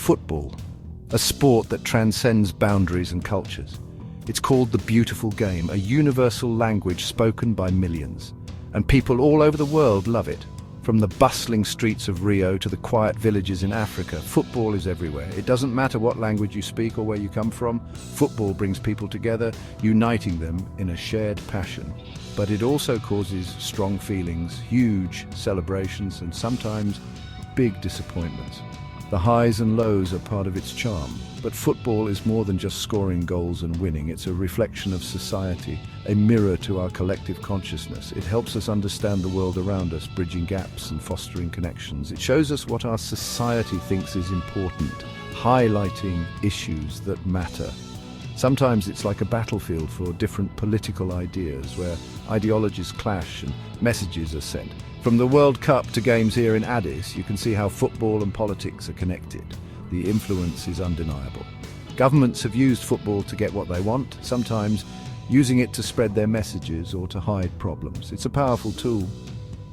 Football, a sport that transcends boundaries and cultures. It's called the beautiful game, a universal language spoken by millions. And people all over the world love it. From the bustling streets of Rio to the quiet villages in Africa, football is everywhere. It doesn't matter what language you speak or where you come from, football brings people together, uniting them in a shared passion. But it also causes strong feelings, huge celebrations, and sometimes big disappointments. The highs and lows are part of its charm. But football is more than just scoring goals and winning. It's a reflection of society, a mirror to our collective consciousness. It helps us understand the world around us, bridging gaps and fostering connections. It shows us what our society thinks is important, highlighting issues that matter. Sometimes it's like a battlefield for different political ideas, where ideologies clash and messages are sent. From the World Cup to games here in Addis, you can see how football and politics are connected. The influence is undeniable. Governments have used football to get what they want, sometimes using it to spread their messages or to hide problems. It's a powerful tool.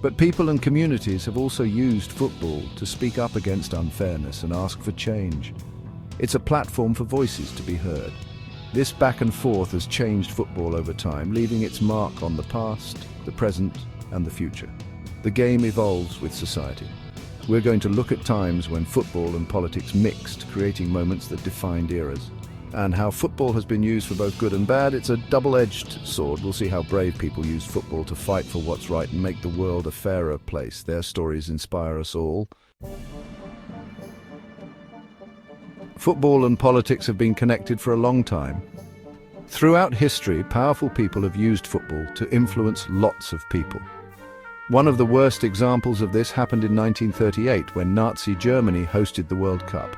But people and communities have also used football to speak up against unfairness and ask for change. It's a platform for voices to be heard. This back and forth has changed football over time, leaving its mark on the past, the present, and the future. The game evolves with society. We're going to look at times when football and politics mixed, creating moments that defined eras. And how football has been used for both good and bad. It's a double-edged sword. We'll see how brave people use football to fight for what's right and make the world a fairer place. Their stories inspire us all. Football and politics have been connected for a long time. Throughout history, powerful people have used football to influence lots of people. One of the worst examples of this happened in 1938 when Nazi Germany hosted the World Cup.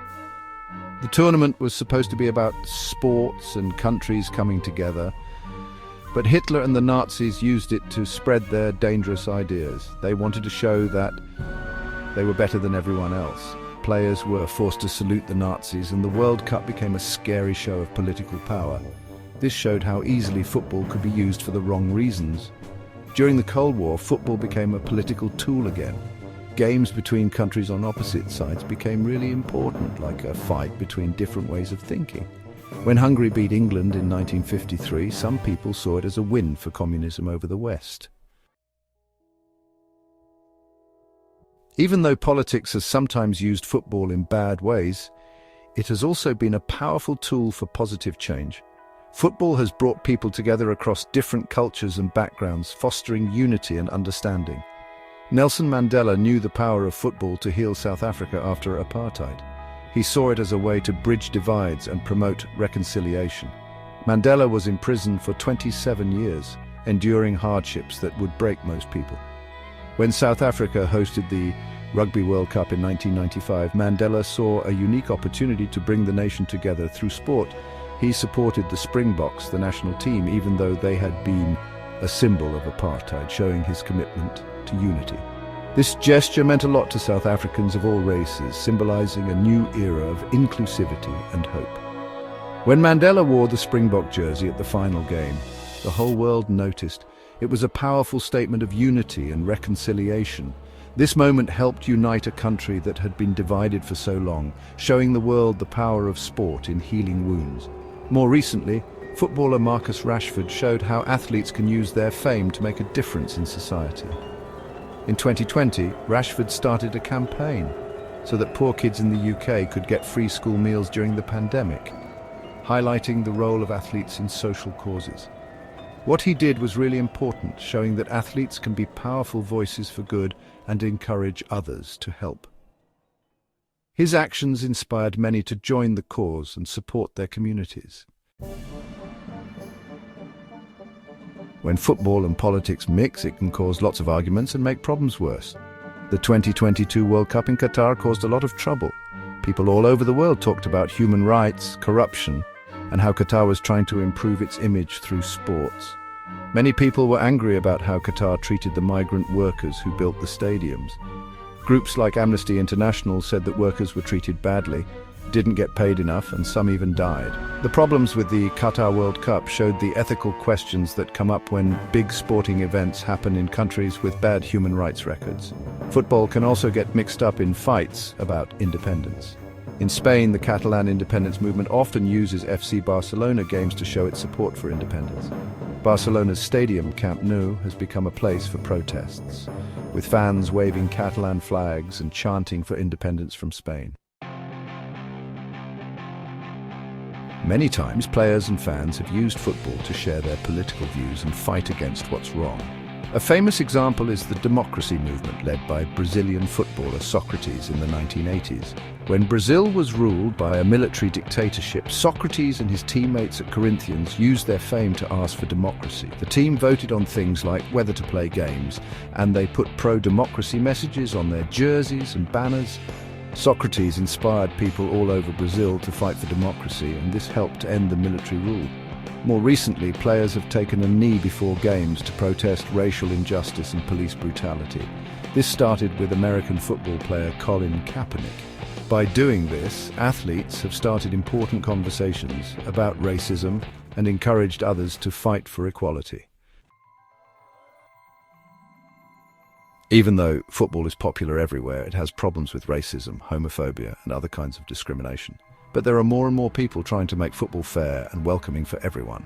The tournament was supposed to be about sports and countries coming together, but Hitler and the Nazis used it to spread their dangerous ideas. They wanted to show that they were better than everyone else. Players were forced to salute the Nazis, and the World Cup became a scary show of political power. This showed how easily football could be used for the wrong reasons. During the Cold War, football became a political tool again. Games between countries on opposite sides became really important, like a fight between different ways of thinking. When Hungary beat England in 1953, some people saw it as a win for communism over the West. Even though politics has sometimes used football in bad ways, it has also been a powerful tool for positive change. Football has brought people together across different cultures and backgrounds, fostering unity and understanding. Nelson Mandela knew the power of football to heal South Africa after apartheid. He saw it as a way to bridge divides and promote reconciliation. Mandela was in prison for 27 years, enduring hardships that would break most people. When South Africa hosted the Rugby World Cup in 1995, Mandela saw a unique opportunity to bring the nation together through sport. He supported the Springboks, the national team, even though they had been a symbol of apartheid, showing his commitment to unity. This gesture meant a lot to South Africans of all races, symbolizing a new era of inclusivity and hope. When Mandela wore the Springbok jersey at the final game, the whole world noticed. It was a powerful statement of unity and reconciliation. This moment helped unite a country that had been divided for so long, showing the world the power of sport in healing wounds. More recently, footballer Marcus Rashford showed how athletes can use their fame to make a difference in society. In 2020, Rashford started a campaign so that poor kids in the UK could get free school meals during the pandemic, highlighting the role of athletes in social causes. What he did was really important, showing that athletes can be powerful voices for good and encourage others to help. His actions inspired many to join the cause and support their communities. When football and politics mix, it can cause lots of arguments and make problems worse. The 2022 World Cup in Qatar caused a lot of trouble. People all over the world talked about human rights, corruption, and how Qatar was trying to improve its image through sports. Many people were angry about how Qatar treated the migrant workers who built the stadiums. Groups like Amnesty International said that workers were treated badly, didn't get paid enough, and some even died. The problems with the Qatar World Cup showed the ethical questions that come up when big sporting events happen in countries with bad human rights records. Football can also get mixed up in fights about independence. In Spain, the Catalan independence movement often uses FC Barcelona games to show its support for independence. Barcelona's stadium, Camp Nou, has become a place for protests, with fans waving Catalan flags and chanting for independence from Spain. Many times, players and fans have used football to share their political views and fight against what's wrong. A famous example is the democracy movement led by Brazilian footballer Socrates in the 1980s. When Brazil was ruled by a military dictatorship, Socrates and his teammates at Corinthians used their fame to ask for democracy. The team voted on things like whether to play games, and they put pro-democracy messages on their jerseys and banners. Socrates inspired people all over Brazil to fight for democracy, and this helped end the military rule. More recently, players have taken a knee before games to protest racial injustice and police brutality. This started with American football player Colin Kaepernick. By doing this, athletes have started important conversations about racism and encouraged others to fight for equality. Even though football is popular everywhere, it has problems with racism, homophobia, and other kinds of discrimination. But there are more and more people trying to make football fair and welcoming for everyone.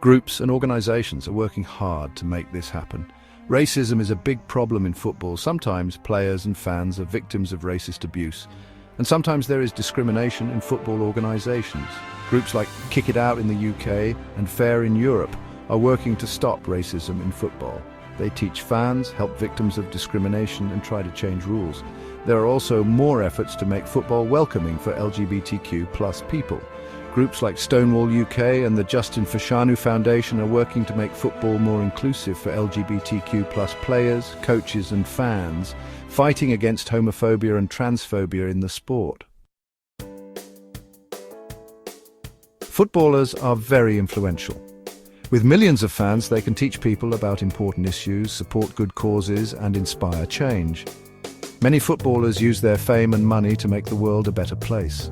Groups and organizations are working hard to make this happen. Racism is a big problem in football. Sometimes players and fans are victims of racist abuse, and sometimes there is discrimination in football organizations. Groups like Kick It Out in the UK and Fair in Europe are working to stop racism in football. They teach fans, help victims of discrimination, and try to change rules. There are also more efforts to make football welcoming for LGBTQ+ people. Groups like Stonewall UK and the Justin Fashanu Foundation are working to make football more inclusive for LGBTQ+ players, coaches and fans, fighting against homophobia and transphobia in the sport. Footballers are very influential. With millions of fans, they can teach people about important issues, support good causes, and inspire change. Many footballers use their fame and money to make the world a better place.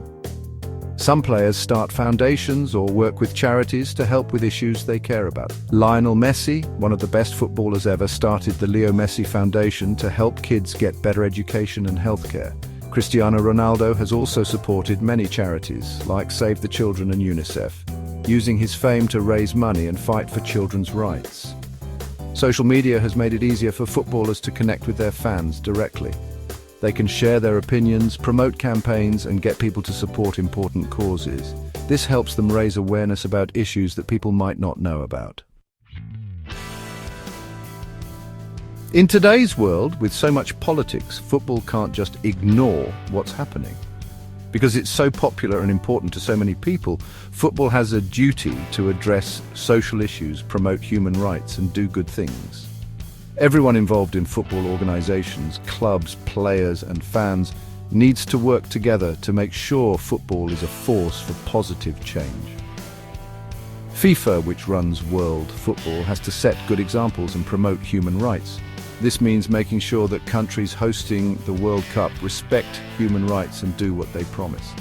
Some players start foundations or work with charities to help with issues they care about. Lionel Messi, one of the best footballers ever, started the Leo Messi Foundation to help kids get better education and healthcare. Cristiano Ronaldo has also supported many charities, like Save the Children and UNICEF, using his fame to raise money and fight for children's rights. Social media has made it easier for footballers to connect with their fans directly. They can share their opinions, promote campaigns, and get people to support important causes. This helps them raise awareness about issues that people might not know about. In today's world, with so much politics, football can't just ignore what's happening. Because it's so popular and important to so many people, football has a duty to address social issues, promote human rights, and do good things. Everyone involved in football organizations, clubs, players, and fans needs to work together to make sure football is a force for positive change. FIFA, which runs world football, has to set good examples and promote human rights. This means making sure that countries hosting the World Cup respect human rights and do what they promise.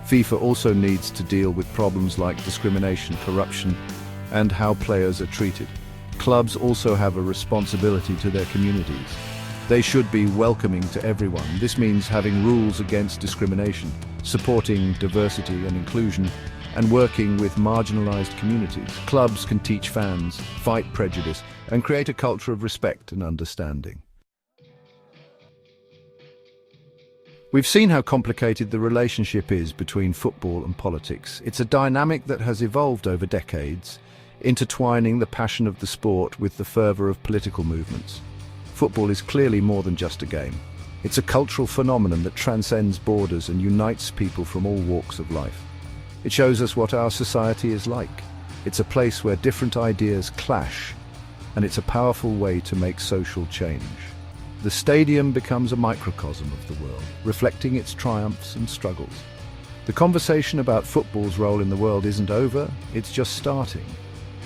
FIFA also needs to deal with problems like discrimination, corruption, and how players are treated. Clubs also have a responsibility to their communities. They should be welcoming to everyone. This means having rules against discrimination, supporting diversity and inclusion, and working with marginalized communities. Clubs can teach fans, fight prejudice, and create a culture of respect and understanding. We've seen how complicated the relationship is between football and politics. It's a dynamic that has evolved over decades, intertwining the passion of the sport with the fervor of political movements. Football is clearly more than just a game. It's a cultural phenomenon that transcends borders and unites people from all walks of life. It shows us what our society is like. It's a place where different ideas clash, and it's a powerful way to make social change. The stadium becomes a microcosm of the world, reflecting its triumphs and struggles. The conversation about football's role in the world isn't over, it's just starting.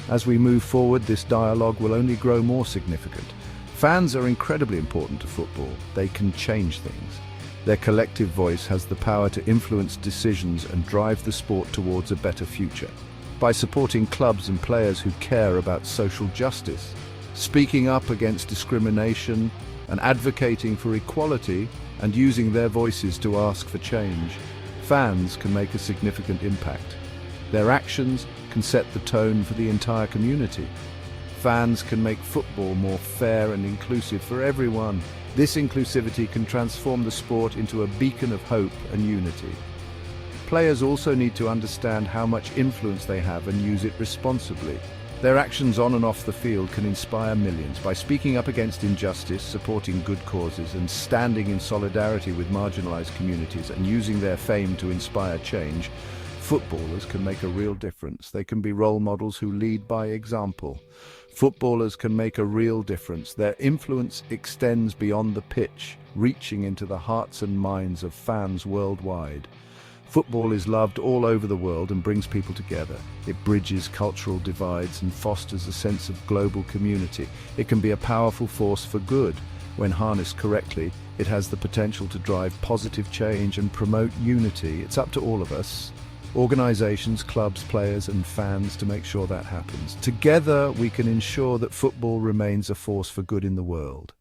As we move forward, this dialogue will only grow more significant. Fans are incredibly important to football. They can change things. Their collective voice has the power to influence decisions and drive the sport towards a better future. By supporting clubs and players who care about social justice, speaking up against discrimination, and advocating for equality, and using their voices to ask for change, fans can make a significant impact. Their actions can set the tone for the entire community. Fans can make football more fair and inclusive for everyone. This inclusivity can transform the sport into a beacon of hope and unity. Players also need to understand how much influence they have and use it responsibly. Their actions on and off the field can inspire millions. By speaking up against injustice, supporting good causes, and standing in solidarity with marginalized communities and using their fame to inspire change, footballers can make a real difference. They can be role models who lead by example. Footballers can make a real difference. Their influence extends beyond the pitch, reaching into the hearts and minds of fans worldwide. Football is loved all over the world and brings people together. It bridges cultural divides and fosters a sense of global community. It can be a powerful force for good. When harnessed correctly, it has the potential to drive positive change and promote unity. It's up to all of us, organizations, clubs, players, and fans, to make sure that happens. Together, we can ensure that football remains a force for good in the world.